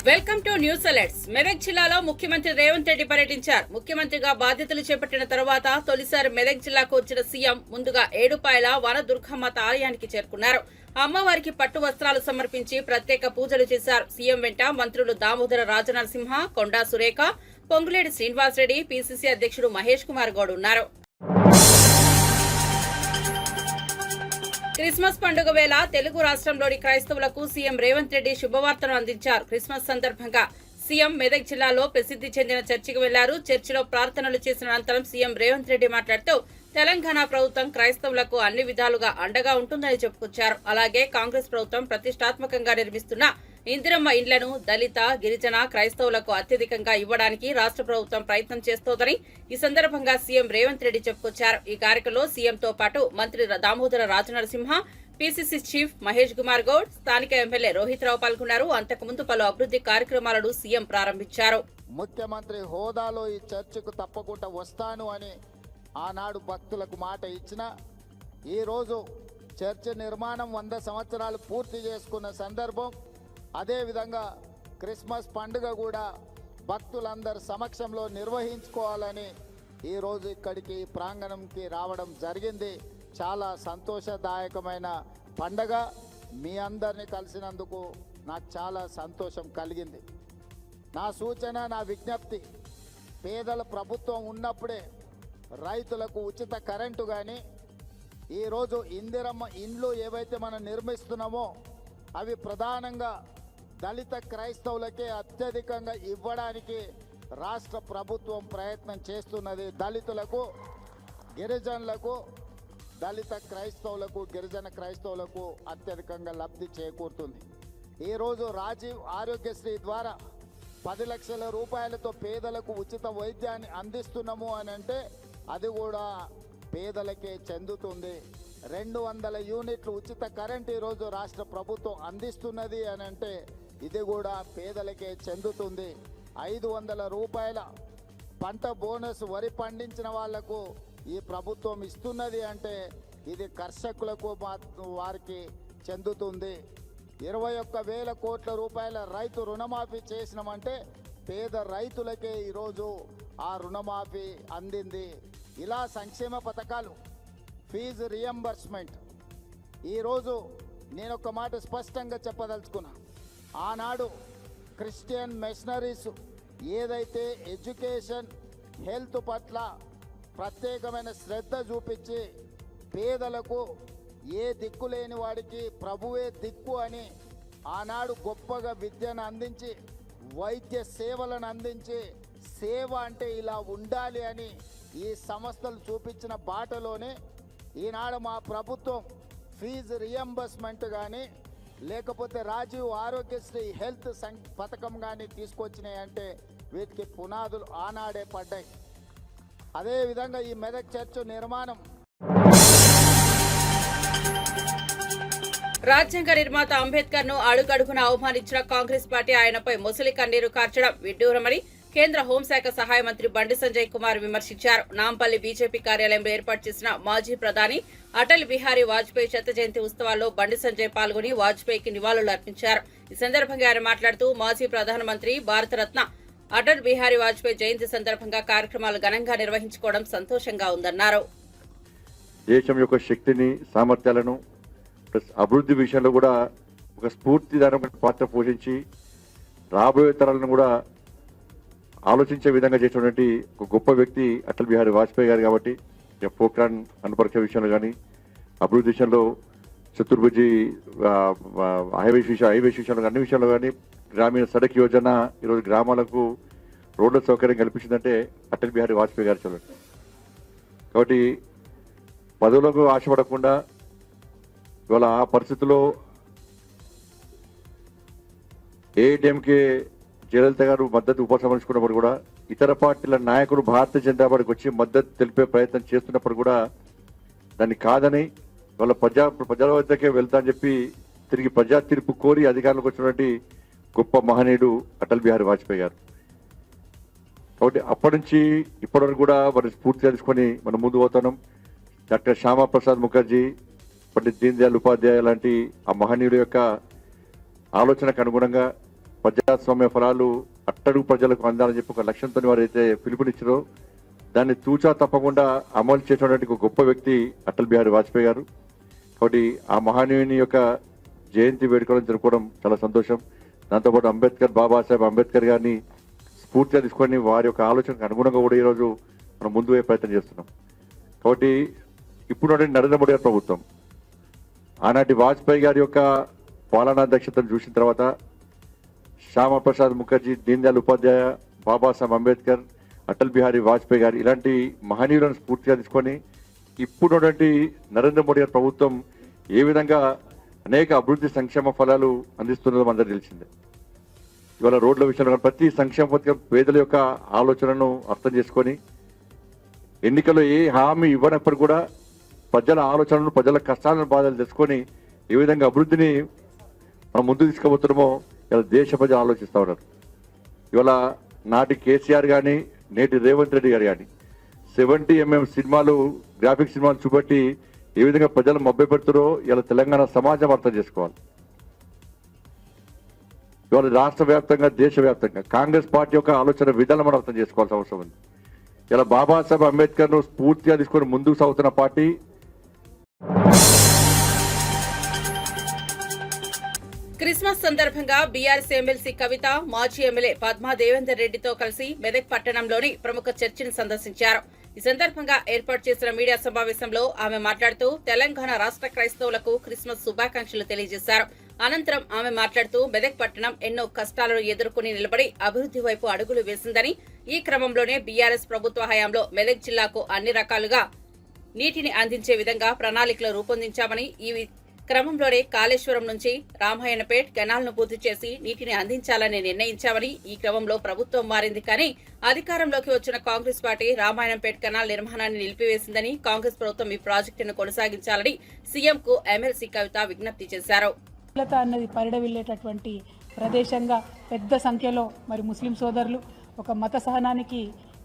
Welcome to news alerts. Medak జిల్లాలో ముఖ్యమంత్రి రేవంత్ రెడ్డి పర్యటించారు. ముఖ్యమంత్రిగా బాధ్యతలు చేపట్టిన తర్వాత తొలిసారి మెదక్ జిల్లాకు వచ్చిన సీఎం ముందుగా ఏడుపాయల వనదుర్గమ్మ ఆలయానికి చేరుకున్నారు. అమ్మవారికి పట్టు వస్త్రాలు సమర్పించి ప్రత్యేక పూజలు చేశారు. సీఎం వెంట మంత్రులు దామోదర రాజనరసింహ, కొండా సురేఖ, పొంగులేటి శ్రీనివాసరెడ్డి, పీసీసీ అధ్యక్షుడు మహేష్ కుమార్ గౌడ్ ఉన్నారు. క్రిస్మస్ పండుగ వేళ తెలుగు రాష్ట్రంలోని క్రైస్తవులకు సీఎం రేవంత్ రెడ్డి శుభవార్తను అందించారు. క్రిస్మస్ సందర్భంగా సీఎం మెదక్ జిల్లాలో ప్రసిద్ధి చెందిన చర్చికి వెళ్లారు. చర్చిలో ప్రార్థనలు చేసిన అనంతరం సీఎం రేవంత్ రెడ్డి మాట్లాడుతూ తెలంగాణ ప్రభుత్వం క్రైస్తవులకు అన్ని విధాలుగా అండగా ఉంటుందని చెప్పుకొచ్చారు. అలాగే కాంగ్రెస్ ప్రభుత్వం ప్రతిష్టాత్మకంగా నిర్మిస్తున్న ఇందిరమ్మ ఇండ్లను దళిత, గిరిజన, క్రైస్తవులకు అత్యధికంగా ఇవ్వడానికి రాష్ట్ర ప్రభుత్వం ప్రయత్నం చేస్తోందని ఈ సందర్భంగా సీఎం రేవంత్ రెడ్డి చెప్పుకొచ్చారు. ఈ కార్యక్రమంలో సీఎంతో పాటు మంత్రి దామోదర రాజనరసింహ, పీసీసీ చీఫ్ మహేష్ కుమార్ గౌడ్, స్థానిక ఎమ్మెల్యే రోహిత్ రావు పాల్గొన్నారు. అంతకుముందు పలు అభివృద్ధి కార్యక్రమాలను సీఎం ప్రారంభించారు. ముఖ్యమంత్రి హోదాలో ఈ చర్చకు తప్పకుండా వస్తాను అని ఆనాడు భక్తులకు మాట ఇచ్చిన ఈరోజు చర్చ్ నిర్మాణం 100 సంవత్సరాలు పూర్తి చేసుకున్న సందర్భం, అదేవిధంగా క్రిస్మస్ పండుగ కూడా భక్తులందరి సమక్షంలో నిర్వహించుకోవాలని ఈరోజు ఇక్కడికి ప్రాంగణంకి రావడం జరిగింది. చాలా సంతోషదాయకమైన పండగ. మీ అందరినీ కలిసినందుకు నాకు చాలా సంతోషం కలిగింది. నా సూచన, నా విజ్ఞప్తి, పేదల ప్రభుత్వం ఉన్నప్పుడే రైతులకు ఉచిత కరెంటు కానీ ఈరోజు ఇందిరమ్మ ఇండ్లు ఏవైతే మనం నిర్మిస్తున్నామో అవి ప్రధానంగా దళిత క్రైస్తవులకే అత్యధికంగా ఇవ్వడానికి రాష్ట్ర ప్రభుత్వం ప్రయత్నం చేస్తున్నది. దళితులకు, గిరిజనులకు, దళిత క్రైస్తవులకు, గిరిజన క్రైస్తవులకు అత్యధికంగా లబ్ధి చేకూరుతుంది. ఈరోజు రాజీవ్ ఆరోగ్యశ్రీ ద్వారా 10 లక్షల రూపాయలతో పేదలకు ఉచిత వైద్యాన్ని అందిస్తున్నాము అని అంటే అది కూడా పేదలకే చెందుతుంది. 200 యూనిట్లు ఉచిత కరెంట్ ఈరోజు రాష్ట్ర ప్రభుత్వం అందిస్తున్నది అని అంటే ఇది కూడా పేదలకే చెందుతుంది. 500 రూపాయల పంట బోనస్ వరి పండించిన వాళ్లకు ఈ ప్రభుత్వం ఇస్తున్నది అంటే ఇది కర్షకులకు వారికి చెందుతుంది. 21,000 కోట్ల రూపాయల రైతు రుణమాఫీ చేసినామంటే పేద రైతులకే ఈరోజు ఆ రుణమాఫీ అందింది. ఇలా సంక్షేమ పథకాలు, ఫీజు రియంబర్స్మెంట్. ఈరోజు నేను ఒక మాట స్పష్టంగా చెప్పదలుచుకున్నా. ఆనాడు క్రిస్టియన్ మిషనరీస్ ఏదైతే ఎడ్యుకేషన్, హెల్త్ పట్ల ప్రత్యేకమైన శ్రద్ధ చూపించి పేదలకు ఏ దిక్కు లేని వాడికి ప్రభువే దిక్కు అని ఆనాడు గొప్పగా విద్యను అందించి, వైద్య సేవలను అందించి, సేవ అంటే ఇలా ఉండాలి అని ఈ సంస్థలు చూపించిన బాటలోనే ఈనాడు మా ప్రభుత్వం ఫీజు రియంబర్స్మెంట్ కానీ లేకపోతే రాజీవ్ ఆరోగ్యశ్రీ హెల్త్ పథకం కానీ తీసుకొచ్చినాయంటే వీటికి పునాదులు ఆనాడే పడ్డాయి. అదేవిధంగా ఈ మెదక్ చర్చ్ నిర్మాణం రాజ్యాంగ నిర్మాత అంబేద్కర్ ను అడుగడుగున అవమానించిన కాంగ్రెస్ పార్టీ ఆయనపై మొసలి కన్నీరు కార్చడం విడ్డూరమని కేంద్ర హోంశాఖ సహాయ మంత్రి బండి సంజయ్ కుమార్ విమర్శించారు. నాంపల్లి బీజేపీ కార్యాలయంలో ఏర్పాటు చేసిన మాజీ ప్రధాని అటల్ బిహారీ వాజ్పేయి శత జయంతి ఉత్సవాల్లో బండి సంజయ్ పాల్గొని వాజ్పేయికి నివాళులు అర్పించారు. ఈ సందర్భంగా ఆయన మాట్లాడుతూ మాజీ ప్రధానమంత్రి, భారతరత్న అటల్ బిహారీ వాజ్పేయి జయంతి సందర్భంగా కార్యక్రమాలు ఘనంగా నిర్వహించుకోవడం సంతోషంగా ఉందన్నారు. దేశం యొక్క శక్తిని, సామర్థ్యాలను అభివృద్ధి విషయంలో కూడా ఒక స్ఫూర్తిదాయక పాత్ర పోషించి రాబోయే తరాలను కూడా ఆలోచించే విధంగా చేసినటువంటి ఒక గొప్ప వ్యక్తి అటల్ బిహారీ వాజ్పేయి గారు. కాబట్టి పోఖ్రాన్ అణుపరీక్ష విషయంలో కానీ, అభివృద్ధి విషయంలో, చతుర్భుజి హైవే విషయంలో, అన్ని విషయంలో కానీ, గ్రామీణ సడక్ యోజన ఈరోజు గ్రామాలకు రోడ్ల సౌకర్యం కల్పించిందంటే అటల్ బిహారీ వాజ్పేయి గారు చూడండి. కాబట్టి పదవులకు ఆశపడకుండా ఇవాళ ఆ పరిస్థితుల్లో ఏఐటీఎంకే జయలలిత గారు మద్దతు ఉపసంహరించుకున్నప్పుడు కూడా ఇతర పార్టీల నాయకులు భారతీయ జనతా పార్టీకి వచ్చి మద్దతు తెలిపే ప్రయత్నం చేస్తున్నప్పుడు కూడా దాన్ని కాదని వాళ్ళ ప్రజల వద్దకే వెళ్తా అని చెప్పి తిరిగి ప్రజా తీర్పు కోరి అధికారంలోకి వచ్చినటువంటి గొప్ప మహనీయుడు అటల్ బిహారీ వాజ్పేయి గారు. కాబట్టి అప్పటి నుంచి ఇప్పటి వరకు కూడా వారిని స్ఫూర్తి తెలుసుకొని మనం ముందు పోతున్నాం. డాక్టర్ శ్యామా ప్రసాద్ ముఖర్జీ, పండిత్ దీన్ దయాళ్ ఉపాధ్యాయ లాంటి ఆ మహనీయుడి యొక్క ఆలోచనకు అనుగుణంగా ప్రజాస్వామ్య ఫలాలు అట్టడుగు ప్రజలకు అందాలని చెప్పి ఒక లక్ష్యంతో వారైతే పిలుపునిచ్చారో దాన్ని తూచా తప్పకుండా అమలు చేసినటువంటి ఒక గొప్ప వ్యక్తి అటల్ బిహారీ వాజ్పేయి గారు. కాబట్టి ఆ మహానీయుని యొక్క జయంతి వేడుకలను జరుపుకోవడం చాలా సంతోషం. దాంతోపాటు బాబాసాహెబ్ అంబేద్కర్ గారిని స్ఫూర్తిగా తీసుకొని వారి యొక్క ఆలోచనకు అనుగుణంగా కూడా ఈరోజు మనం ముందు పోయే ప్రయత్నం చేస్తున్నాం. కాబట్టి ఇప్పుడు నరేంద్ర మోడీ గారి ప్రభుత్వం ఆనాటి వాజ్పేయి గారి యొక్క పాలనా దక్షతను చూసిన తర్వాత శ్యామా ప్రసాద్ ముఖర్జీ, దీన్ దయాళ్ ఉపాధ్యాయ, బాబాసాహెబ్ అంబేద్కర్, అటల్ బిహారీ వాజ్పేయి గారు ఇలాంటి మహనీయులను స్ఫూర్తిగా తీసుకొని ఇప్పుడున్నటువంటి నరేంద్ర మోడీ గారి ప్రభుత్వం ఏ విధంగా అనేక అభివృద్ధి సంక్షేమ ఫలాలు అందిస్తున్నదో అందరూ తెలిసిందే. ఇవాళ రోడ్ల విషయంలో ప్రతి సంక్షేమ పథకం పేదల యొక్క ఆలోచనను అర్థం చేసుకొని ఎన్నికల్లో ఏ హామీ ఇవ్వనప్పుడు కూడా ప్రజల ఆలోచనలను, ప్రజల కష్టాలను, బాధలు తెలుసుకొని ఏ విధంగా అభివృద్ధిని మనం ముందు తీసుకుపోతున్నామో ఇలా దేశ ప్రజలు ఆలోచిస్తూ ఉన్నారు. ఇవాళ నాటి కేసీఆర్ కానీ నేటి రేవంత్ రెడ్డి గారు కానీ 70mm సినిమాలు, గ్రాఫిక్ సినిమాలు చూపెట్టి ఏ విధంగా ప్రజలు మభ్యపెడుతారో ఇలా తెలంగాణ సమాజం అర్థం చేసుకోవాలి. ఇవాళ రాష్ట్ర వ్యాప్తంగా, దేశవ్యాప్తంగా కాంగ్రెస్ పార్టీ యొక్క ఆలోచన విధానం మనం అర్థం చేసుకోవాల్సిన అవసరం ఉంది. ఇలా బాబాసాహెబ్ అంబేద్కర్ ను స్ఫూర్తిగా తీసుకొని ముందుకు సాగుతున్న పార్టీ క్రిస్మస్ సందర్భంగా బీఆర్ఎస్ ఎమ్మెల్సీ కవిత, మాజీ ఎమ్మెల్యే పద్మా దేవేందర్ రెడ్డితో కలిసి మెదక్ పట్టణంలోని ప్రముఖ చర్చిని సందర్శించారు. ఈ సందర్భంగా ఏర్పాటు చేసిన మీడియా సమావేశంలో ఆమె మాట్లాడుతూ తెలంగాణ రాష్ట్ర క్రైస్తవులకు క్రిస్మస్ శుభాకాంక్షలు తెలియజేశారు. అనంతరం ఆమె మాట్లాడుతూ మెదక్ పట్టణం ఎన్నో కష్టాలను ఎదుర్కొని నిలబడి అభివృద్ధి వైపు అడుగులు వేసిందని, ఈ క్రమంలోనే బీఆర్ఎస్ ప్రభుత్వ హయాంలో మెదక్ జిల్లాకు అన్ని రకాలుగా నీటిని అందించే విధంగా ప్రణాళికలు రూపొందించామని, ఈ క్రమంలోనే కాళేశ్వరం నుంచి రామాయణపేట్ కెనాల్ను పూర్తి చేసి నీటిని అందించాలని నిర్ణయించామని, ఈ క్రమంలో ప్రభుత్వం మారింది కానీ అధికారంలోకి వచ్చిన కాంగ్రెస్ పార్టీ రామాయణపేట్ కెనాల్ నిర్మాణాన్ని నిలిపివేసిందని, కాంగ్రెస్ ప్రభుత్వం ఈ ప్రాజెక్టును కొనసాగించాలని సీఎంకు ఎమ్మెల్సీ కవిత విజ్ఞప్తి చేశారు. అన్నది పరిడవిల్లేటటువంటి ప్రదేశంగా పెద్ద సంఖ్యలో మరి ముస్లిం సోదరులు ఒక మత సహనానికి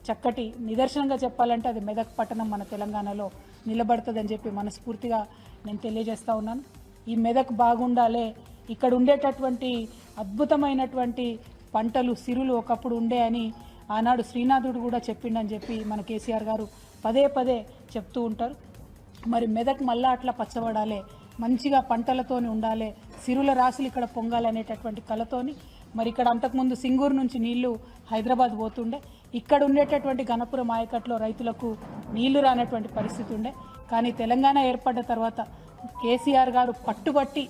చక్కటి నిదర్శనంగా చెప్పాలంటే అది మెదక్ పట్టణం మన తెలంగాణలో నిలబడుతుందని చెప్పి మనస్ఫూర్తిగా నేను తెలియజేస్తా ఉన్నాను. ఈ మెదక్ బాగుండాలే, ఇక్కడ ఉండేటటువంటి అద్భుతమైనటువంటి పంటలు, సిరులు ఒకప్పుడు ఉండే అని ఆనాడు శ్రీనాథుడు కూడా చెప్పిండని చెప్పి మన కేసీఆర్ గారు పదే పదే చెప్తూ ఉంటారు. మరి మెదక్ మళ్ళా అట్లా పచ్చబడాలి, మంచిగా పంటలతోని ఉండాలి, సిరుల రాసులు ఇక్కడ పొంగాలనేటటువంటి కళతోని మరి ఇక్కడ అంతకుముందు సింగూరు నుంచి నీళ్లు హైదరాబాద్ పోతుండే, ఇక్కడ ఉండేటటువంటి గణపురం ఆయకట్లో రైతులకు నీళ్లు రానటువంటి పరిస్థితి ఉండే. కానీ తెలంగాణ ఏర్పడ్డ తర్వాత కేసీఆర్ గారు పట్టుబట్టి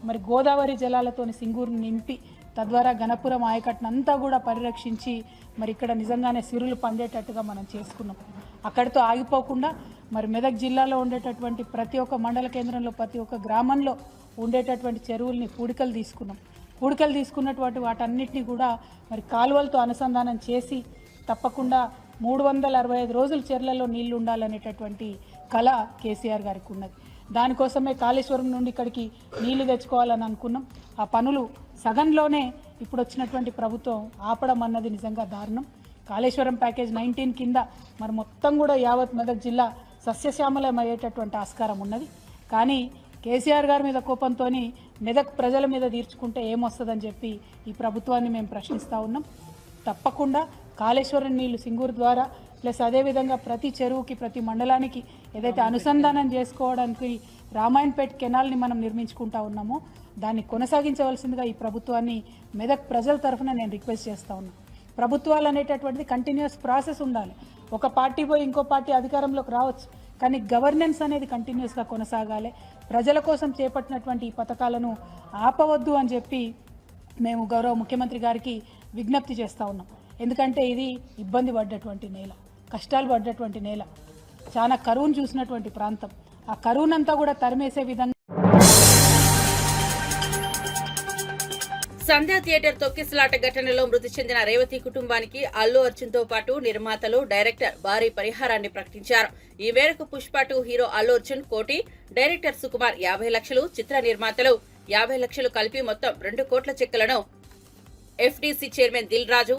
మరి గోదావరి జలాలతోని సింగూరుని నింపి తద్వారా గణపురం ఆయకట్టునంతా కూడా పరిరక్షించి మరి ఇక్కడ నిజంగానే సిరులు పండేటట్టుగా మనం చేసుకున్నాం. అక్కడితో ఆగిపోకుండా మరి మెదక్ జిల్లాలో ఉండేటటువంటి ప్రతి ఒక్క మండల కేంద్రంలో, ప్రతి ఒక్క గ్రామంలో ఉండేటటువంటి చెరువుల్ని పూడికలు తీసుకున్నాం. పూడికలు తీసుకున్నటువంటి వాటన్నిటిని కూడా మరి కాలువలతో అనుసంధానం చేసి తప్పకుండా 365 రోజులు చెర్లలో నీళ్లు ఉండాలనేటటువంటి కళ కేసీఆర్ గారికి ఉన్నది. దానికోసమే కాళేశ్వరం నుండి ఇక్కడికి నీళ్లు తెచ్చుకోవాలని అనుకున్నాం. ఆ పనులు సగంలోనే ఇప్పుడు వచ్చినటువంటి ప్రభుత్వం ఆపడం అన్నది నిజంగా దారుణం. కాళేశ్వరం ప్యాకేజ్ 19 కింద మరి మొత్తం కూడా యావత్ మెదక్ జిల్లా సస్యశ్యామలం అయ్యేటటువంటి ఆస్కారం ఉన్నది. కానీ కేసీఆర్ గారి మీద కోపంతో మెదక్ ప్రజల మీద తీర్చుకుంటే ఏమొస్తుందని చెప్పి ఈ ప్రభుత్వాన్ని మేము ప్రశ్నిస్తూ ఉన్నాం. తప్పకుండా కాళేశ్వరం నీళ్లు సింగూరు ద్వారా ప్లస్ అదేవిధంగా ప్రతి చెరువుకి, ప్రతి మండలానికి ఏదైతే అనుసంధానం చేసుకోవడానికి రామాయణపేట్ కెనాల్ని మనం నిర్మించుకుంటా ఉన్నామో దాన్ని కొనసాగించవలసిందిగా ఈ ప్రభుత్వాన్ని మెదక్ ప్రజల తరఫున నేను రిక్వెస్ట్ చేస్తూ ఉన్నాను. ప్రభుత్వాలు అనేటటువంటిది కంటిన్యూస్ ప్రాసెస్ ఉండాలి. ఒక పార్టీ పోయి ఇంకో పార్టీ అధికారంలోకి రావచ్చు, కానీ గవర్నెన్స్ అనేది కంటిన్యూస్గా కొనసాగాలి. ప్రజల కోసం చేపట్టినటువంటి ఈ పథకాలను ఆపవద్దు అని చెప్పి మేము గౌరవ ముఖ్యమంత్రి గారికి విజ్ఞప్తి చేస్తూ ఉన్నాం. ఎందుకంటే ఇది ఇబ్బంది పడ్డటువంటి నేల, కష్టాలు పడ్డటువంటి నేల, చాలా కరువును చూసినటువంటి ప్రాంతం. ఆ కరువునంతా కూడా తరిమేసే విధంగా సంధ్యా థియేటర్ తొక్కిసలాట ఘటనలో మృతి చెందిన రేవతి కుటుంబానికి అల్లు అర్జున్ తో పాటు నిర్మాతలు, డైరెక్టర్ భారీ పరిహారాన్ని ప్రకటించారు. ఈ మేరకు పుష్ప 2 హీరో అల్లు అర్జున్ 1 కోటి, డైరెక్టర్ సుకుమార్ 50 లక్షలు, చిత్ర నిర్మాతలు 50 లక్షలు కలిపి మొత్తం 2 కోట్ల చెక్కులను ఎఫ్డీసీ చైర్మన్ దిల్ రాజు,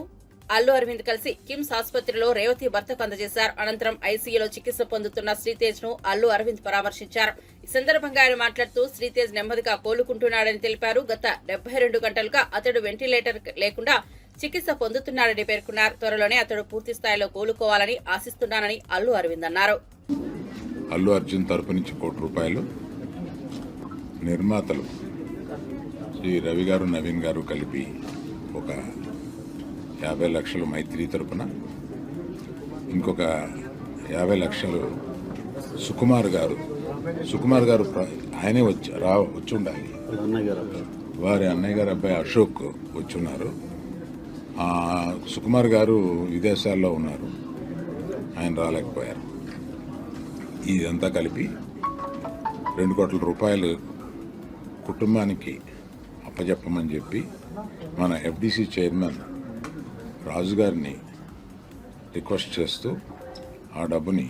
అల్లు అరవింద్ కలిసి కిమ్స్ ఆసుపత్రిలో రేవతి భర్తకు అందజేశారు. అనంతరం ఐసీయూలో చికిత్స పొందుతున్న శ్రీతేజ్ ను అల్లు అరవింద్ పరామర్శించారు. ఈ సందర్భంగా ఆయన మాట్లాడుతూ శ్రీతేజ్ నెమ్మదిగా కోలుకుంటున్నాడని తెలిపారు. గత 72 గంటలుగా అతడు వెంటిలేటర్ లేకుండా చికిత్స పొందుతున్నాడని పేర్కొన్నారు. త్వరలోనే అతడు పూర్తి స్థాయిలో కోలుకోవాలని ఆశిస్తున్నానని అల్లు అరవింద్ అన్నారు. అల్లు అర్జున్ తరపు నుంచి ₹1 కోటి నిర్మాతలు శ్రీ రవి గారు, నవీన్ గారు కలిపి ఒక 50 లక్షలు మైత్రి తరపున, ఇంకొక 50 లక్షలు సుకుమార్ గారు ఆయనే వచ్చి ఉండాలి, వారి అన్నయ్య గారు అబ్బాయి అశోక్ వచ్చున్నారు. సుకుమార్ గారు విదేశాల్లో ఉన్నారు, ఆయన రాలేకపోయారు. ఇదంతా కలిపి ₹2 కోట్ల కుటుంబానికి అప్పచెప్పమని చెప్పి మన ఎఫ్డిసి చైర్మన్ రాజు గారిని రిక్వెస్ట్ చేస్తూ ఆ డబ్బుని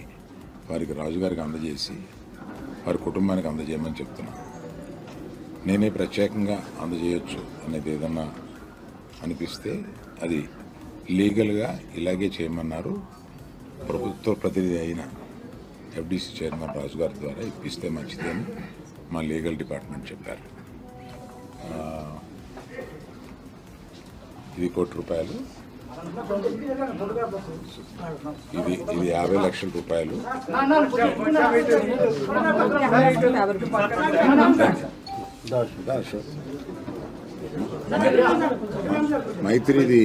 వారికి రాజుగారికి అందజేసి వారి కుటుంబానికి అందజేయమని చెప్తున్నాను. నేనే ప్రత్యేకంగా అందజేయొచ్చు అనేది ఏదన్నా అనిపిస్తే అది లీగల్గా ఇలాగే చేయమన్నారు. ప్రభుత్వ ప్రతినిధి అయిన ఎఫ్డిసి చైర్మన్ రాజు గారి ద్వారా ఇప్పిస్తే మంచిదని మా లీగల్ డిపార్ట్మెంట్ చెప్పారు. ఇది ₹1 కోటి, ఇది ₹50 లక్షల. మైత్రిది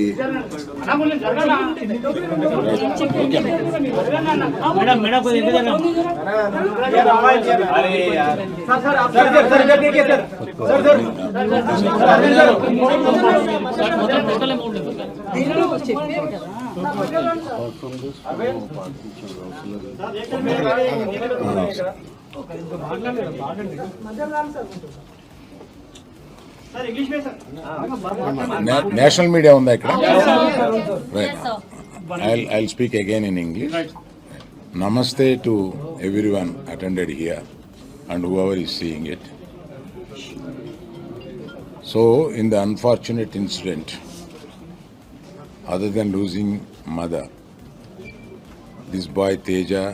నేషనల్ మీడియా ఉందా ఇక్కడ? I'll speak again in English. Namaste to everyone attended here and whoever is seeing it. So, in the unfortunate incident, other than losing mother, this boy Teja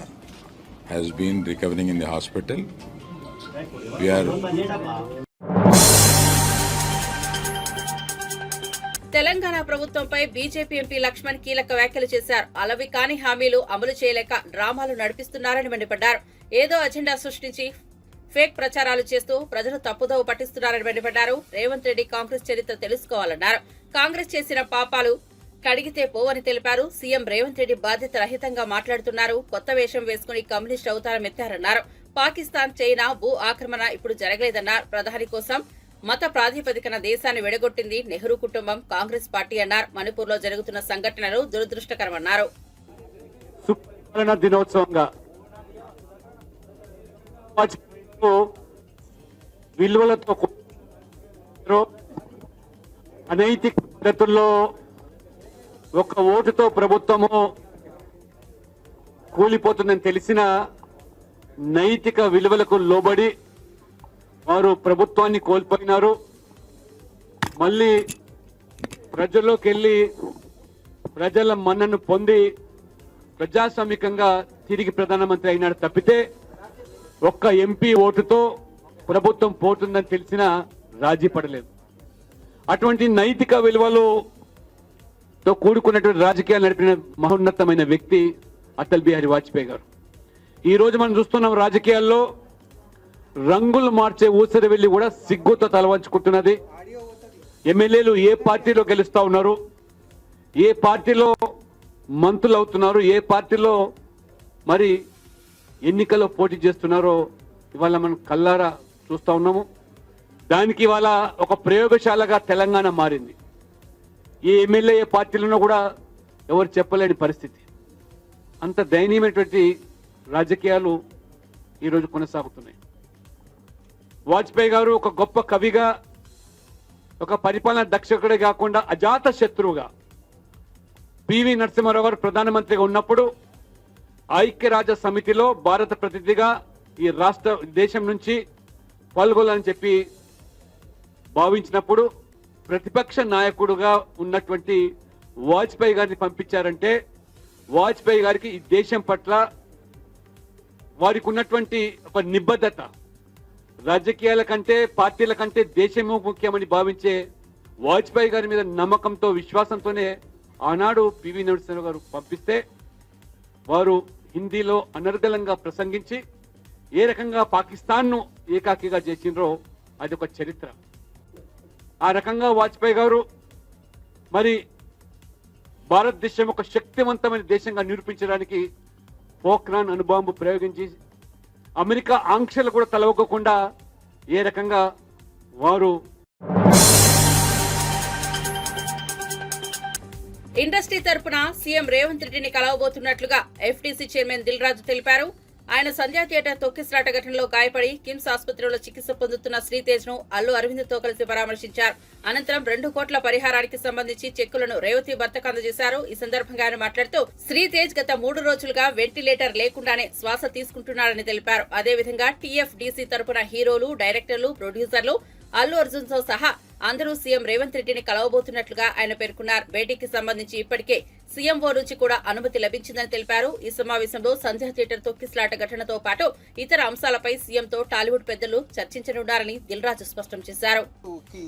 has been recovering in the hospital. We are Telangana ప్రభుత్వంపై BJP MP Laxman కీలక వ్యాఖ్యలు చేశారు. అలవి కాని హామీలు అమలు చేయలేక డ్రామాలు నడిపిస్తున్నారని మండిపడ్డారు. ఏదో అజెండా సృష్టించి ఫేక్ ప్రచారాలు చేస్తూ ప్రజలు తప్పుదోవ పట్టిస్తున్నారని మండిపడ్డారు. రేవంత్ రెడ్డి కాంగ్రెస్ చరిత్ర తెలుసుకోవాలన్నారు. కాంగ్రెస్ చేసిన పాపాలు కడిగితే పోవని తెలిపారు. సీఎం రేవంత్ రెడ్డి బాధ్యత రహితంగా మాట్లాడుతున్నారు. కొత్త వేషం వేసుకుని కమ్యూనిస్ట్ అవతారం ఎత్తారన్నారు. పాకిస్తాన్, చైనా భూ ఆక్రమణ ఇప్పుడు జరగలేదన్నారు. ప్రధాని కోసం మత ప్రాతిపదికన దేశాన్ని విడగొట్టింది నెహ్రూ కుటుంబం, కాంగ్రెస్ పార్టీ అన్నారు. మణిపూర్లో జరుగుతున్న సంఘటనలు దురదృష్టకరమన్నారు. సుపాలన దినోత్సవంగా విలువలతో అనైతిక పద్ధతుల్లో ఒక ఓటుతో ప్రభుత్వము కూలిపోతుందని తెలిసిన నైతిక విలువలకు లోబడి వారు ప్రభుత్వాన్ని కోల్పోయినారు. మళ్ళీ ప్రజల్లోకి వెళ్ళి ప్రజల మన్నను పొంది ప్రజాస్వామికంగా తిరిగి ప్రధానమంత్రి అయినాడు తప్పితే ఒక్క ఎంపీ ఓటుతో ప్రభుత్వం పోతుందని తెలిసిన రాజీ పడలేదు. అటువంటి నైతిక విలువలతో కూడుకున్నటువంటి రాజకీయాలు నడిపిన మహోన్నతమైన వ్యక్తి అటల్ బిహారీ వాజ్పేయి గారు. ఈ రోజు మనం చూస్తున్నాం రాజకీయాల్లో రంగులు మార్చే ఊసరి వెళ్లి కూడా సిగ్గుతో తలవంచుకుంటున్నది. ఎమ్మెల్యేలు ఏ పార్టీలో గెలుస్తా ఉన్నారు, ఏ పార్టీలో మంత్రులు అవుతున్నారు, ఏ పార్టీలో మరి ఎన్నికల్లో పోటీ చేస్తున్నారో ఇవాళ మనం కల్లారా చూస్తా ఉన్నాము. దానికి ఇవాళ ఒక ప్రయోగశాలగా తెలంగాణ మారింది. ఏ ఎమ్మెల్యే ఏ పార్టీలోనో కూడా ఎవరు చెప్పలేని పరిస్థితి. అంత దయనీయమైనటువంటి రాజకీయాలు ఈరోజు కొనసాగుతున్నాయి. వాజ్పేయి గారు ఒక గొప్ప కవిగా, ఒక పరిపాలన దక్షకుడే కాకుండా అజాత శత్రువుగా పివి నరసింహారావు గారు ప్రధానమంత్రిగా ఉన్నప్పుడు ఐక్యరాజ్య సమితిలో భారత ప్రతినిధిగా ఈ దేశం నుంచి పాల్గొనాలని చెప్పి భావించినప్పుడు ప్రతిపక్ష నాయకుడుగా ఉన్నటువంటి వాజ్పేయి గారిని పంపించారంటే వాజ్పేయి గారికి ఈ దేశం పట్ల వారికి ఉన్నటువంటి ఒక నిబద్ధత, రాజకీయాల కంటే పార్టీల కంటే దేశమే ముఖ్యమని భావించే వాజ్పేయి గారి మీద నమ్మకంతో విశ్వాసంతోనే ఆనాడు పివి నరసింహరావు గారు పంపిస్తే వారు హిందీలో అనర్గళంగా ప్రసంగించి ఏ రకంగా పాకిస్తాన్ను ఏకాకిగా చేసిండ్రో అది ఒక చరిత్ర. ఆ రకంగా వాజ్పేయి గారు మరి భారతదేశం ఒక శక్తివంతమైన దేశంగా నిరూపించడానికి పోఖ్రాన్ అణుబాంబు ప్రయోగించి అమెరికా ఆంక్షలు కూడా తలవకుండా ఏ రకంగా వారు ఇండస్ట్రీ తరపున సీఎం రేవంత్ రెడ్డిని కలవబోతున్నట్లుగా ఎఫ్డీసీ చైర్మన్ దిల్ రాజు తెలిపారు. ఆయన సంధ్యా థియేటర్ తొక్కిసలాట ఘటనలో గాయపడి కిమ్స్ ఆసుపత్రిలో చికిత్స పొందుతున్న శ్రీతేజ్ ను అల్లు అరవింద్ తో కలిసి పరామర్శించారు. అనంతరం 2 కోట్ల పరిహారానికి సంబంధించి చెక్కులను రేవతి భర్తకు అందజేశారు. ఈ సందర్భంగా ఆయన మాట్లాడుతూ శ్రీతేజ్ గత 3 రోజులుగా వెంటిలేటర్ లేకుండానే శ్వాస తీసుకుంటున్నారని తెలిపారు. అదేవిధంగా టీఎఫ్డీసీ తరపున హీరోలు, డైరెక్టర్లు, ప్రొడ్యూసర్లు, అల్లు అర్జున్ తో సహా అందరూ సీఎం రేవంత్ రెడ్డిని కలవబోతున్నట్లుగా ఆయన పేర్కొన్నారు. భేటీకి సంబంధించి ఇప్పటికే సీఎంఓ నుంచి కూడా అనుమతి లభించిందని తెలిపారు. ఈ సమావేశంలో సంధ్యా థియేటర్ తొక్కిసలాట ఘటనతో పాటు ఇతర అంశాలపై సీఎంతో టాలీవుడ్ పెద్దలు చర్చించనున్నారని దిల్ రాజు స్పష్టం చేశారు.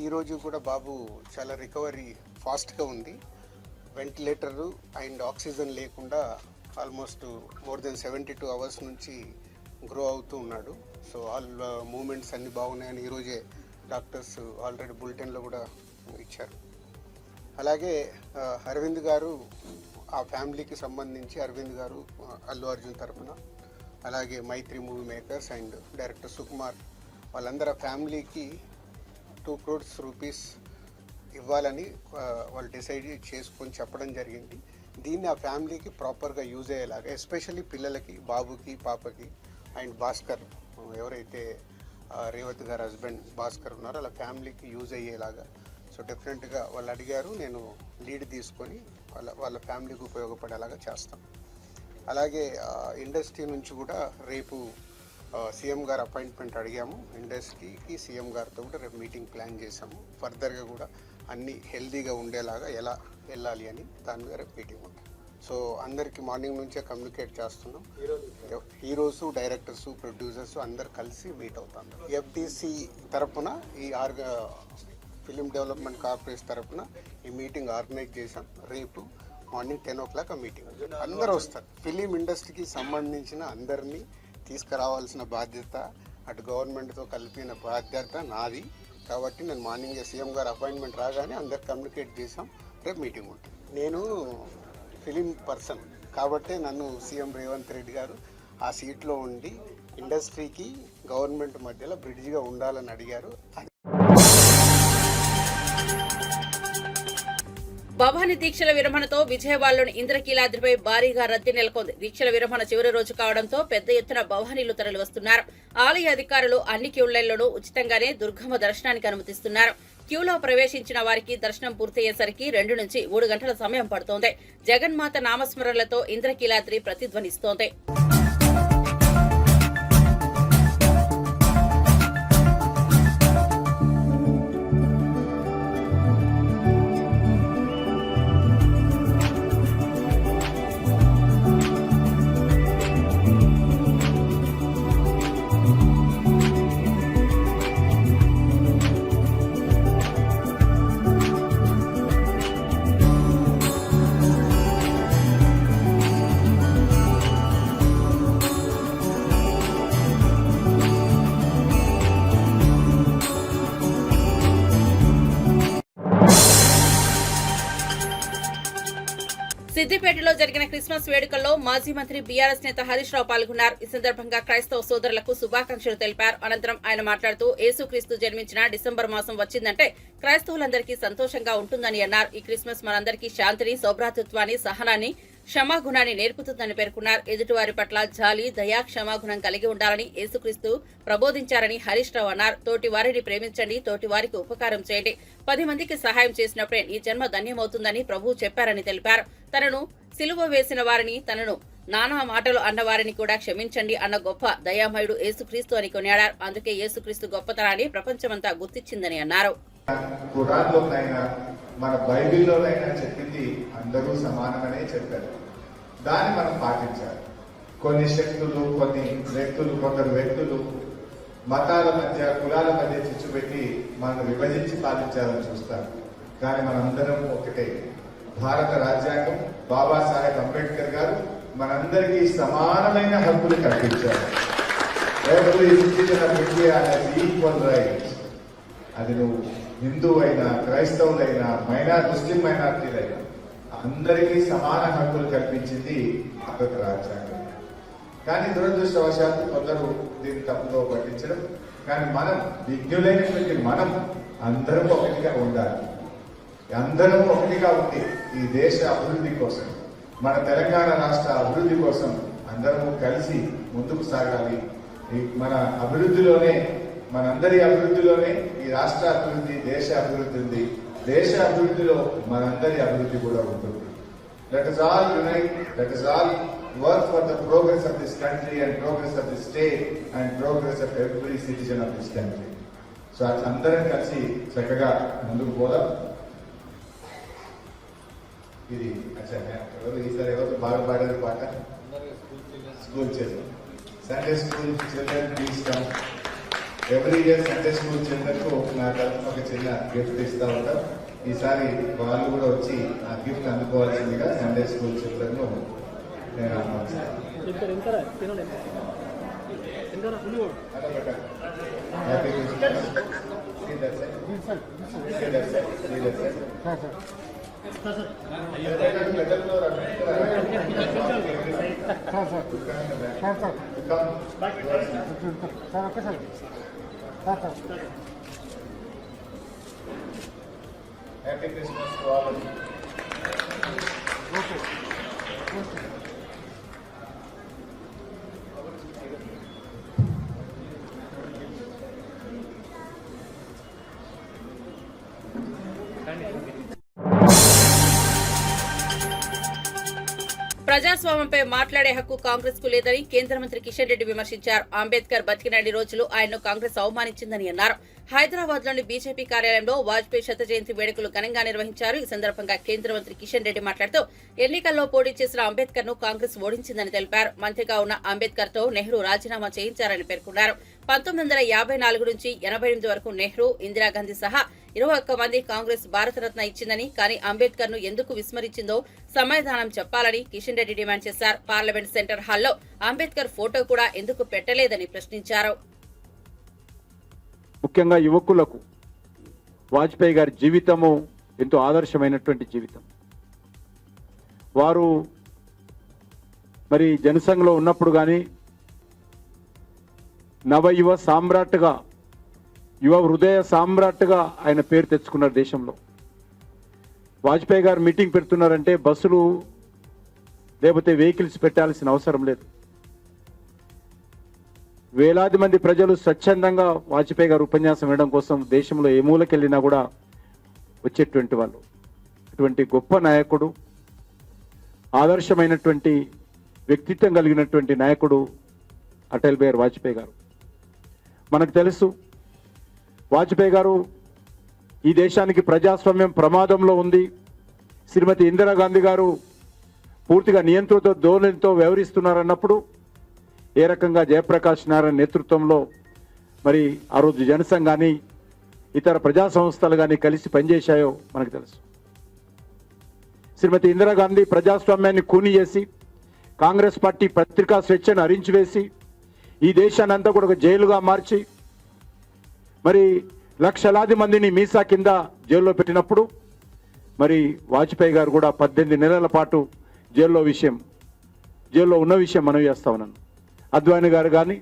ఈ రోజు కూడా బాబు చాలా రికవరీ ఫాస్ట్ గా ఉంది. వెంటిలేటర్ అండ్ ఆక్సిజన్ లేకుండా ఆల్మోస్ట్ మోర్ దెన్ 72 అవర్స్ నుంచి గ్రో అవుతూ ఉన్నాడు. సో ఆల్ మూమెంట్స్ అన్ని బాగున్నాయని ఈరోజే డాక్టర్స్ ఆల్రెడీ బులెటిన్లో కూడా ఇచ్చారు. అలాగే అరవింద్ గారు ఆ ఫ్యామిలీకి సంబంధించి అరవింద్ గారు అల్లు అర్జున్ తరఫున, అలాగే Mythri movie makers and director Sukumar వాళ్ళందరూ ఫ్యామిలీకి 2 crores రూపీస్ ఇవ్వాలని వాళ్ళు డిసైడ్ చేసుకొని చెప్పడం జరిగింది. దీన్ని ఆ ఫ్యామిలీకి ప్రాపర్గా యూజ్ అయ్యేలాగా, ఎస్పెషల్లీ పిల్లలకి, బాబుకి, పాపకి అండ్ భాస్కర్ ఎవరైతే రేవతి గారు హస్బెండ్ భాస్కర్ ఉన్నారో అలా ఫ్యామిలీకి యూజ్ అయ్యేలాగా. సో డెఫినెట్గా వాళ్ళు అడిగారు, నేను లీడ్ తీసుకొని వాళ్ళ ఫ్యామిలీకి ఉపయోగపడేలాగా చేస్తాం. అలాగే ఇండస్ట్రీ నుంచి కూడా రేపు సీఎం గారు అపాయింట్మెంట్ అడిగాము. ఇండస్ట్రీకి సీఎం గారితో కూడా రేపు మీటింగ్ ప్లాన్ చేసాము. ఫర్దర్గా కూడా అన్నీ హెల్దీగా ఉండేలాగా ఎలా వెళ్ళాలి అని దాని మీద రేపు మీటింగ్ ఉంటుంది. సో అందరికీ మార్నింగ్ నుంచే కమ్యూనికేట్ చేస్తున్నాం. హీరోస్, డైరెక్టర్స్, ప్రొడ్యూసర్స్ అందరు కలిసి మీట్ అవుతాం. ఎఫ్డీసీ తరఫున ఈ ఫిలిం డెవలప్మెంట్ కార్పొరేషన్ తరఫున ఈ మీటింగ్ ఆర్గనైజ్ చేశాం. రేపు మార్నింగ్ 10 o'clock ఆ మీటింగ్. అందరూ వస్తారు. ఫిలిం ఇండస్ట్రీకి సంబంధించిన అందరినీ తీసుకురావాల్సిన బాధ్యత అటు గవర్నమెంట్తో కలిపిన బాధ్యత నాది. కాబట్టి నేను మార్నింగ్ సీఎం గారు అపాయింట్మెంట్ రాగానే అందరు కమ్యూనికేట్ చేసాం. రేపు మీటింగ్ ఉంటుంది. నేను ఫిలిం పర్సన్ కాబట్టి నన్ను సీఎం రేవంత్ రెడ్డి గారు ఆ సీట్లో ఉండి ఇండస్ట్రీకి గవర్నమెంట్ మధ్యలో బ్రిడ్జిగా ఉండాలని అడిగారు. భవానీ దీక్షల విరమణతో విజయవాడలోని ఇంద్రకీలాద్రిపై భారీగా రద్దీ నెలకొంది. దీక్షల విరమణ చివరి రోజు కావడంతో పెద్ద ఎత్తున భవానీలు తరలివస్తున్నారు. ఆలయ అధికారులు అన్ని క్యూ లైన్లను ఉచితంగానే దుర్గమ్మ దర్శనానికి అనుమతిస్తున్నారు. క్యూలో ప్రవేశించిన వారికి దర్శనం పూర్తయ్యేసరికి 2 నుంచి 3 గంటల సమయం పడుతోంది. జగన్మాత నామస్మరణలతో ఇంద్రకీలాద్రి ప్రతిధ్వనిస్తోంది. సిద్దిపేటలో జరిగిన క్రిస్మస్ వేడుకల్లో మాజీ మంత్రి బీఆర్ఎస్ నేత హరీష్ రావు పాల్గొన్నారు. ఈ సందర్భంగా క్రైస్తవ సోదరులకు శుభాకాంక్షలు తెలిపారు. అనంతరం ఆయన మాట్లాడుతూ యేసుక్రీస్తు జన్మించిన డిసెంబర్ మాసం వచ్చిందంటే క్రైస్తవులందరికీ సంతోషంగా ఉంటుందని అన్నారు. ఈ క్రిస్మస్ మనందరికీ శాంతిని, సౌభ్రాతృత్వాన్ని, సహనాన్ని, క్షమాగుణాన్ని నేర్పుతుందని పేర్కొన్నారు. ఎదుటివారి పట్ల జాలి, దయా, క్షమాగుణం కలిగి ఉండాలని యేసుక్రీస్తు ప్రబోధించారని హరీష్ రావు అన్నారు. తోటి వారిని ప్రేమించండి, తోటి వారికి ఉపకారం చేయండి, 10 మందికి సహాయం చేసినప్పుడే నీ జన్మ ధన్యమవుతుందని ప్రభువు చెప్పారని తెలిపారు. తనను సిలువ వేసిన వారిని, తనను నానా మాటలు అన్నవారిని కూడా క్షమించండి అన్న గొప్ప దయామయుడు యేసుక్రీస్తు అని కొనియాడారు. అందుకే యేసుక్రీస్తు గొప్పతనాన్ని ప్రపంచమంతా గుర్తించిందని అన్నారు. ఖురాన్లోనైనా మన బైబిల్లోనైనా చెప్పింది అందరూ సమానమనే చెప్పారు. దాన్ని మనం పాటించాలి. కొన్ని శక్తులు, కొన్ని వ్యక్తులు, కొందరు వ్యక్తులు మతాల మధ్య, కులాల మధ్య చిచ్చు పెట్టి మనం విభజించి పాలించాలని చూస్తారు. కానీ మనందరం ఒకటే. భారత రాజ్యాంగం, బాబాసాహెబ్ అంబేద్కర్ గారు మనందరికీ సమానమైన హక్కులు కల్పించారు. Every citizen of India has equal rights. అది నువ్వు హిందూ అయినా, క్రైస్తవులైనా, ముస్లిం మైనార్టీలైనా అందరికీ సమాన హక్కులు కల్పించింది భారత రాజ్యాంగం. కానీ దురదృష్టవశాత్తు కొందరు దీన్ని తప్పుతో పట్టించడం. కానీ మనం విజ్ఞులైనటువంటి మనం అందరం ఒకటిగా ఉండాలి. అందరం ఒకటిగా ఉండి ఈ దేశ అభివృద్ధి కోసం, మన తెలంగాణ రాష్ట్ర అభివృద్ధి కోసం అందరము కలిసి ముందుకు సాగాలి. మన అభివృద్ధిలోనే, మనందరి అభివృద్ధిలోనే ఈ రాష్ట్ర అభివృద్ధి, దేశ అభివృద్ధి ఉంది. దేశ అభివృద్ధిలో మనందరి అభివృద్ధి కూడా ఉంటుంది. Let us all unite, let us all work for the progress of this country and progress of this state and progress of every citizen of this country. So అందరం కలిసి చక్కగా ముందుకు పోదాం. ఇది ఈసారి ఎవరు బాగా పాడారు పాట? School children, Sunday school children please come. Every year Sunday school children కు నా తరఫున ఒక చిన్న గిఫ్ట్ ఇస్తా ఉంటాం. ఈసారి వాళ్ళు కూడా వచ్చి ఆ గిఫ్ట్ అందుకోవాల్సిందిగా సండే స్కూల్ చిల్డ్రన్ ను నేను happy Christmas to all of you. ప్రజాస్వామ్యంపై మాట్లాడే హక్కు కాంగ్రెస్ కు లేదని కేంద్ర మంత్రి కిషన్ రెడ్డి విమర్శించారు. అంబేద్కర్ బతికినన్ని రోజులు ఆయన్ను కాంగ్రెస్ అవమానించిందని అన్నారు. హైదరాబాద్ లోని బీజేపీ కార్యాలయంలో వాజ్పేయి శత జయంతి వేడుకలు ఘనంగా నిర్వహించారు. ఈ సందర్భంగా కేంద్ర మంత్రి కిషన్ రెడ్డి మాట్లాడుతూ ఎన్నికల్లో పోటీ చేసిన అంబేద్కర్ ను కాంగ్రెస్ ఓడించిందని తెలిపారు. మంత్రిగా ఉన్న అంబేద్కర్ తో నెహ్రూ రాజీనామా చేయించారని పేర్కొన్నారు. 1954 నుంచి 88 వరకు నెహ్రూ, ఇందిరాగాంధీ సహా 21 మంది కాంగ్రెస్ భారతరత్న ఇచ్చిందని, కానీ అంబేద్కర్ ను ఎందుకు విస్మరించిందో సమాధానం చెప్పాలని కిషన్ రెడ్డి డిమాండ్ చేశారు. పార్లమెంట్ సెంటర్ హాల్లో అంబేద్కర్ ఫోటో కూడా ఎందుకు పెట్టలేదని ప్రశ్నించారు. ముఖ్యంగా యువకులకు వాజ్పేయి గారి జీవితము ఎంతో ఆదర్శమైనటువంటి జీవితం. వారు మరి జనసంఘలో ఉన్నప్పుడు కానీ నవయువ సామ్రాట్గా, యువ హృదయ సామ్రాట్గా ఆయన పేరు తెచ్చుకున్నారు దేశంలో. వాజ్పేయి గారు మీటింగ్ పెడుతున్నారంటే బస్సులు లేకపోతే వెహికల్స్ పెట్టాల్సిన అవసరం లేదు. వేలాది మంది ప్రజలు స్వచ్ఛందంగా వాజ్పేయి గారు ఉపన్యాసం వినడం కోసం దేశంలో ఏ మూలకెళ్ళినా కూడా వచ్చేటువంటి వాళ్ళు. అటువంటి గొప్ప నాయకుడు, ఆదర్శమైనటువంటి వ్యక్తిత్వం కలిగినటువంటి నాయకుడు అటల్ బిహారీ వాజ్పేయి గారు. మనకు తెలుసు వాజ్పేయి గారు ఈ దేశానికి ప్రజాస్వామ్యం ప్రమాదంలో ఉంది, శ్రీమతి ఇందిరాగాంధీ గారు పూర్తిగా నియంత్రిత ధోరణితో వ్యవహరిస్తున్నారన్నప్పుడు ఏ రకంగా జయప్రకాష్ నారాయణ నేతృత్వంలో మరి ఆ రోజు జనసంఘ్ కానీ ఇతర ప్రజా సంస్థలు కానీ కలిసి పనిచేశాయో మనకు తెలుసు. శ్రీమతి ఇందిరాగాంధీ ప్రజాస్వామ్యాన్ని కూని చేసి, కాంగ్రెస్ పార్టీ పత్రికా స్వేచ్ఛను హరించివేసి, ఈ దేశాన్ని అంతా కూడా ఒక జైలుగా మార్చి మరి లక్షలాది మందిని మీసా కింద జైల్లో పెట్టినప్పుడు మరి వాజ్పేయి గారు కూడా 18 నెలల పాటు జైల్లో ఉన్న విషయం మనం చేస్తా ఉన్నాను. అద్వానీ గారు కానీ,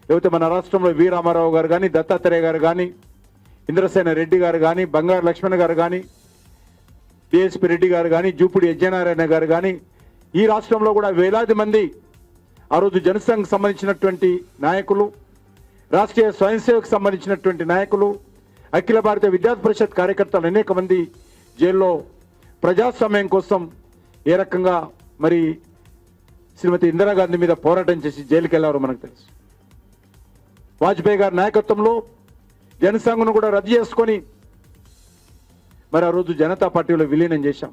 లేకపోతే మన రాష్ట్రంలో వి రామారావు గారు కానీ, దత్తాత్రేయ గారు కానీ, ఇంద్రసేన రెడ్డి గారు కానీ, బంగారు లక్ష్మణ్ గారు కానీ, డిఎస్పి రెడ్డి గారు కానీ, జూపుడి యజ్ఞనారాయణ గారు కానీ, ఈ రాష్ట్రంలో కూడా వేలాది మంది ఆ రోజు జనసంఘ్ సంబంధించినటువంటి నాయకులు, రాష్ట్రీయ స్వయం సేవకు సంబంధించినటువంటి నాయకులు, అఖిల భారత విద్యార్థి పరిషత్ కార్యకర్తలు అనేక మంది జైల్లో ప్రజాస్వామ్యం కోసం ఏ రకంగా మరి శ్రీమతి ఇందిరాగాంధీ మీద పోరాటం చేసి జైలుకి వెళ్లారో మనకు తెలుసు. వాజ్పేయి గారి నాయకత్వంలో జనసంఘను కూడా రద్దు చేసుకొని మరి ఆ రోజు జనతా పార్టీలో విలీనం చేశాం.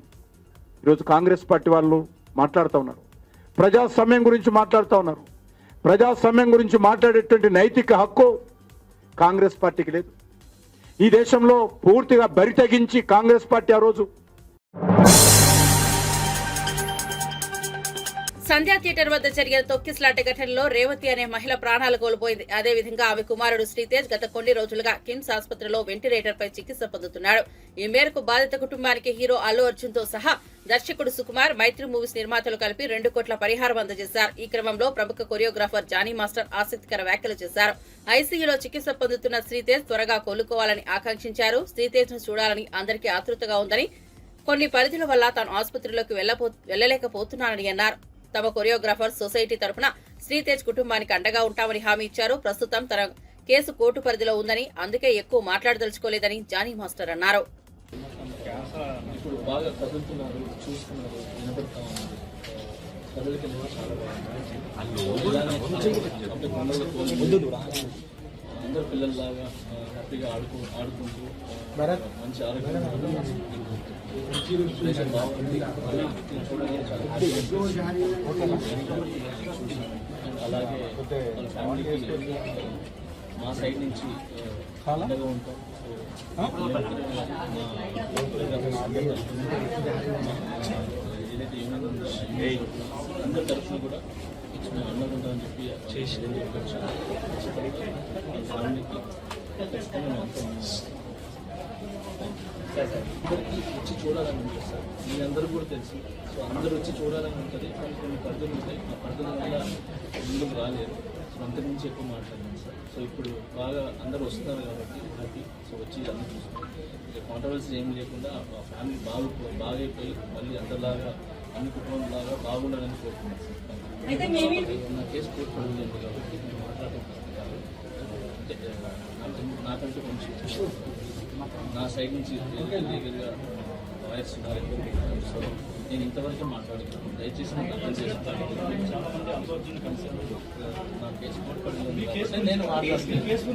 ఈరోజు కాంగ్రెస్ పార్టీ వాళ్ళు మాట్లాడుతూ ఉన్నారు, ప్రజాస్వామ్యం గురించి మాట్లాడుతూ ఉన్నారు. ప్రజాస్వామ్యం గురించి మాట్లాడేటువంటి నైతిక హక్కు కాంగ్రెస్ పార్టీకి లేదు. ఈ దేశంలో పూర్తిగా బరి తెగించి కాంగ్రెస్ పార్టీ ఆ రోజు సంధ్యా థియేటర్ వద్ద జరిగిన తొక్కిసలాట ఘటనలో రేవతి అనే మహిళ ప్రాణాలు కోల్పోయింది. అదేవిధంగా ఆమె కుమారుడు శ్రీతేజ్ గత కొన్ని రోజులుగా కిమ్స్ ఆసుపత్రిలో వెంటిలేటర్ పై చికిత్స పొందుతున్నాడు. ఈ మేరకు బాధిత కుటుంబానికి హీరో అల్లు అర్జున్ తో సహా దర్శకుడు సుకుమార్, మైత్రి మూవీస్ నిర్మాతలు కలిపి 2 కోట్ల పరిహారం అందజేశారు. ఈ క్రమంలో ప్రముఖ కొరియోగ్రాఫర్ జానీ మాస్టర్ ఆసక్తికర వ్యాఖ్యలు చేశారు. ఐసీయూలో చికిత్స పొందుతున్న శ్రీతేజ్ త్వరగా కోలుకోవాలని ఆకాంక్షించారు. శ్రీతేజ్ ను చూడాలని అందరికీ ఆతృతగా ఉందని, కొన్ని పరిధుల వల్ల తాను ఆసుపత్రిలోకి వెళ్లలేకపోతున్నానని అన్నారు. తమ కొరియోగ్రాఫర్ సొసైటీ తరపున శ్రీతేజ్ కుటుంబానికి అండగా ఉంటామని హామీ ఇచ్చారు. ప్రస్తుతం తన కేసు కోర్టు పరిధిలో ఉందని, అందుకే ఎక్కువ మాట్లాడదలుచుకోలేదని జానీ మాస్టర్ అన్నారు. ఇప్పుడు బాగా కదులుతున్నారు, చూస్తున్నారు, వినపడతా ఉన్నారు. కదలిక చాలా బాగుంది. అందరు పిల్లల్లాగా హ్యాపీగా ఆడుకుంటూ మంచి ఆరోగ్యం బాగుంది. అలాగే వాళ్ళ ఫ్యామిలీకి మా సైడ్ నుంచి అండగా ఉంటాం. ఏదైతే యూనియన్ ఉందో అందరి తరఫున కూడా అండగా ఉంటామని చెప్పి చేసిందని చెప్పొచ్చు. ఫ్యామిలీకి ఖచ్చితంగా అందరికీ వచ్చి చూడాలని ఉంటుంది సార్. మీ అందరూ కూడా తెలుసు. సో అందరూ వచ్చి చూడాలని ఉంటుంది. కొన్ని పరిధులు ఉంటాయి, ఆ పరిధుల వల్ల ముందుకు రాలేదు. సో అంతకుమించి ఎక్కువ మాట్లాడలేదు సార్. సో ఇప్పుడు బాగా అందరూ వస్తున్నారు కాబట్టి హ్యాపీ. సో వచ్చి అందరూ చూసుకుంటాం. ఇక కాంట్రవర్సీ ఏం లేకుండా ఆ ఫ్యామిలీ బాగైపోయి మళ్ళీ అందరిలాగా అన్ని కుటుంబంలాగా బాగుండాలని కోరుతున్నాను సార్. నా కేసు కోర్టు పడలేదు కాబట్టి నేను మాట్లాడుతున్నాను. నాకంటే కొంచెం నా సైడ్ నుంచి లీగల్గా లాయర్స్ ఉన్నారు. సో నేను ఇంతవరకు మాట్లాడుతున్నాను. దయచేసి నాకు అర్థం చేస్తాను. చాలామంది అల్లు అర్జున్ కలిసి నా కేసు కోర్టు పడలేదు. నేను మాట్లాడుతున్నాను.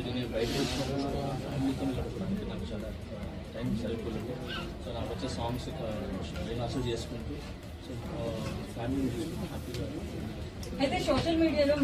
ఇది నేను బయటకు వచ్చినప్పుడు ఫ్యామిలీతో గడపడానికి నాకు చాలా టైం సరిపోలేదు. సో నాకు వచ్చే సాంగ్స్ రిహార్సల్ చేసుకుంటూ సో ఫ్యామిలీని చూసుకుంటూ హ్యాపీగా. అయితే సోషల్ మీడియాలో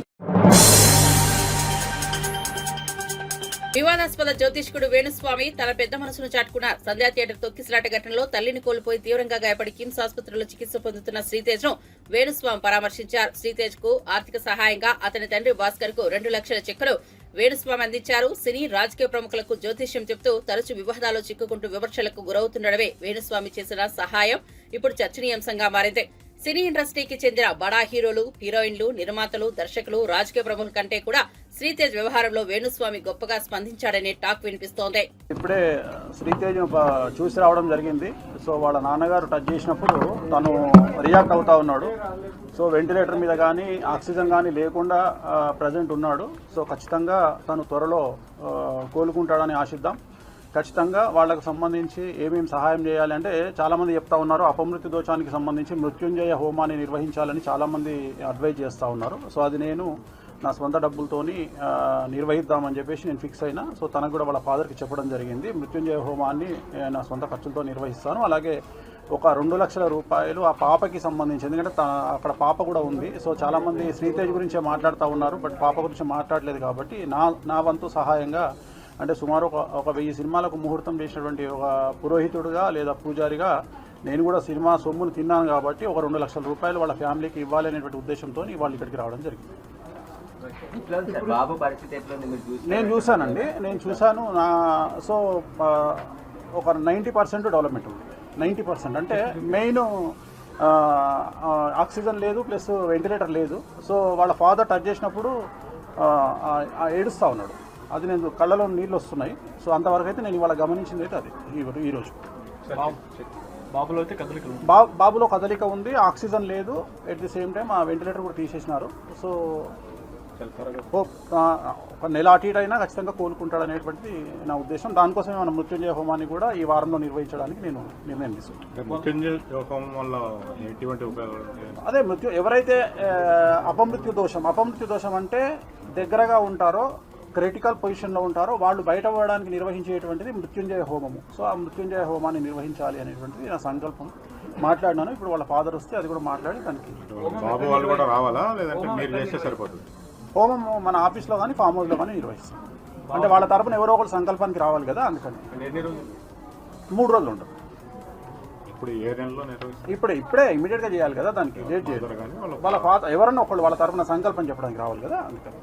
వివాదాస్పద జ్యోతిష్కుడు వేణుస్వామి తన పెద్ద మనసును చాటుకున్నారు. సంధ్యా థియేటర్ తొక్కిసలాట ఘటనలో తల్లిని కోల్పోయి తీవ్రంగా గాయపడి కిమ్స్ ఆసుపత్రిలో చికిత్స పొందుతున్న శ్రీతేజ్ ను వేణుస్వామి పరామర్శించారు. శ్రీతేజ్ కు ఆర్థిక సహాయంగా అతని తండ్రి భాస్కర్ కు 2 లక్షల చెక్కులు వేణుస్వామి అందించారు. సినీ రాజకీయ ప్రముఖులకు జ్యోతిష్యం చెప్తూ తరచూ వివాదాల్లో చిక్కుకుంటూ విమర్శలకు గురవుతుండడమే వేణుస్వామి చేసిన సహాయం ఇప్పుడు చర్చనీయాంశంగా మారింది. సినీ ఇండస్ట్రీకి చెందిన బడా హీరోలు, హీరోయిన్లు, నిర్మాతలు, దర్శకులు, రాజకీయ ప్రముఖుల కంటే కూడా శ్రీతేజ్ వ్యవహారంలో వేణుస్వామి గొప్పగా స్పందించాడనే టాక్ వినిపిస్తోంది. ఇప్పుడే శ్రీతేజ్ చూసి రావడం జరిగింది. సో వాళ్ళ నాన్నగారు టచ్ చేసినప్పుడు తను రియాక్ట్ అవుతా ఉన్నాడు. సో వెంటిలేటర్ మీద కానీ ఆక్సిజన్ కానీ లేకుండా ప్రజెంట్ ఉన్నాడు. సో ఖచ్చితంగా తను త్వరలో కోలుకుంటాడని ఆశిద్దాం. ఖచ్చితంగా వాళ్ళకు సంబంధించి ఏమేమి సహాయం చేయాలి అంటే చాలామంది చెప్తా ఉన్నారు. అపమృత్యు దోషానికి సంబంధించి మృత్యుంజయ హోమాన్ని నిర్వహించాలని చాలామంది అడ్వైజ్ చేస్తూ ఉన్నారు. సో అది నేను నా సొంత డబ్బులతోని నిర్వహిద్దామని చెప్పేసి నేను ఫిక్స్ అయినా. సో తనకు కూడా వాళ్ళ ఫాదర్కి చెప్పడం జరిగింది. మృత్యుంజయ హోమాన్ని నా సొంత ఖర్చులతో నిర్వహిస్తాను. అలాగే ఒక 2 లక్షల రూపాయలు ఆ పాపకి సంబంధించి, ఎందుకంటే అక్కడ పాప కూడా ఉంది. సో చాలామంది శ్రీతేజ్ గురించే మాట్లాడుతూ ఉన్నారు, బట్ పాప గురించి మాట్లాడలేదు. కాబట్టి నా వంతు సహాయంగా అంటే సుమారు ఒక 1000 సినిమాలకు ముహూర్తం చేసినటువంటి ఒక పురోహితుడుగా లేదా పూజారిగా నేను కూడా సినిమా సొమ్మును తిన్నాను. కాబట్టి ఒక 2 లక్షల రూపాయలు వాళ్ళ ఫ్యామిలీకి ఇవ్వాలి అనేటువంటి ఉద్దేశంతో వాళ్ళు ఇక్కడికి రావడం జరిగింది. నేను చూశానండి, నేను చూశాను. సో ఒక 90% డెవలప్మెంట్ ఉంది. 90% అంటే మెయిన్ ఆక్సిజన్ లేదు, ప్లస్ వెంటిలేటర్ లేదు. సో వాళ్ళ ఫాదర్ టచ్ చేసినప్పుడు ఏడుస్తూ ఉన్నాడు. అది నేను కళ్ళలో నీళ్ళు వస్తున్నాయి. సో అంతవరకు అయితే నేను ఇవాళ గమనించింది అయితే అది ఈరోజు. బాబులో కదలిక ఉంది, ఆక్సిజన్ లేదు. ఎట్ ది సేమ్ టైం ఆ వెంటిలేటర్ కూడా తీసేసినారు. సో ఒక నెల అటు ఇటు అయినా ఖచ్చితంగా కోలుకుంటాడు అనేటువంటిది నా ఉద్దేశం. దానికోసమే మన మృత్యుంజయ హోమాన్ని కూడా ఈ వారంలో నిర్వహించడానికి నేను నిర్ణయం తీసుకున్నాను. మృత్యుంజయ హోమం వల్ల ఎటువంటి ఉపయోగాలు? అదే ఎవరైతే అపమృత్యు దోషం అంటే దగ్గరగా ఉంటారో, క్రిటికల్ పొజిషన్లో ఉంటారో వాళ్ళు బయట పడడానికి నిర్వహించేటువంటిది మృత్యుంజయ హోమము. సో ఆ మృత్యుంజయ హోమాన్ని నిర్వహించాలి అనేటువంటిది నా సంకల్పం. మాట్లాడినాను. ఇప్పుడు వాళ్ళ ఫాదర్ వస్తే అది కూడా మాట్లాడి దానికి బాబు వాళ్ళు కూడా రావాలా, లేదంటే మీరు చేస్తే సరిపోతుంది? హోమం మన ఆఫీస్లో కానీ ఫామ్ హౌస్లో కానీ నిర్వహిస్తాం. అంటే వాళ్ళ తరపున ఎవరో ఒకరు సంకల్పానికి రావాలి కదా, అందుకని. ఎన్ని రోజులు? 3 రోజులు ఉంటుంది. ఇప్పుడు ఏ నెలలో నిర్వహిస్తారు? ఇప్పుడే ఇమీడియట్గా చేయాలి కదా, దానికి డేట్ చేయాలి. కానీ వాళ్ళ ఫాదర్ ఎవరన్నా ఒకళ్ళు వాళ్ళ తరపున సంకల్పం చెప్పడానికి రావాలి కదా, అందుకని.